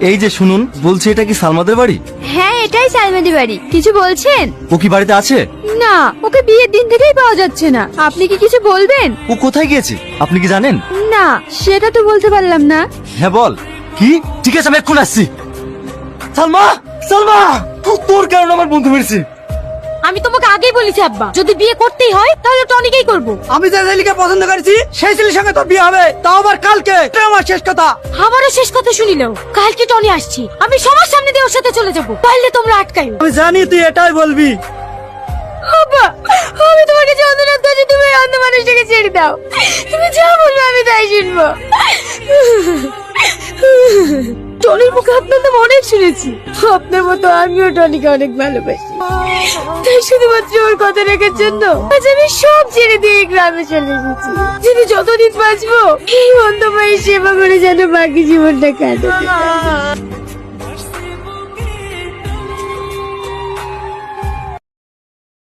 এই যে শুনুন, বলছি এটা কি সালমাদের বাড়ি? হ্যাঁ এটাই সালমাদি বাড়ি। কিছু বলছেন? ও কি বাড়িতে আছে? না, ওকে বিয়ের দিন থেকেই পাওয়া যাচ্ছে না। আপনি কি কিছু বলবেন? ও কোথায় গিয়েছে আপনি কি জানেন? না, সেটা তো বলতে পারলাম না। হ্যাঁ বল। কি? ঠিক আছে, আমি এক্ষুনি আসছি। সালমা, সালমা, তোর কারণে আমার বন্ধু মেরেছে। আমি তোমাকে আগেই বলেছি আব্বা, যদি বিয়ে করতেই হয় তাহলে টনিকেই করব। আমি যে ছেলেকে পছন্দ করেছি সেই ছেলের সঙ্গে তোর বিয়ে হবে, তাও আবার কালকে। এটাই আমার শেষ কথা। আমারও শেষ কথা শুনিলেও কালকে টনি আসছি, আমি সবার সামনে দিয়ে ওর সাথে চলে যাব, পারলে তোমরা আটকাইও। আমি জানি তুই এটাই বলবি। আব্বা, আমি তোমাকে যে অনুরোধ করছি তুমি এই অন্ধ মানুষটাকে ছেড়ে দাও। তুমি যা বলবে আমি তাই শুনবো। টনির মুখে আপনার নাম অনেক শুনেছি। আপনার মতো আমিও টনিকে অনেক ভালোবাসি, তাই শুধুমাত্র ওর কথা রাখার জন্য আজ আমি সব ছেড়ে দিয়ে এই গ্রামে চলে এসেছি। যদি যতদিন বাঁচবো এই অন্ধ মায়ের সেবা করে যেন বাকি জীবনটা কাটাতে পারি।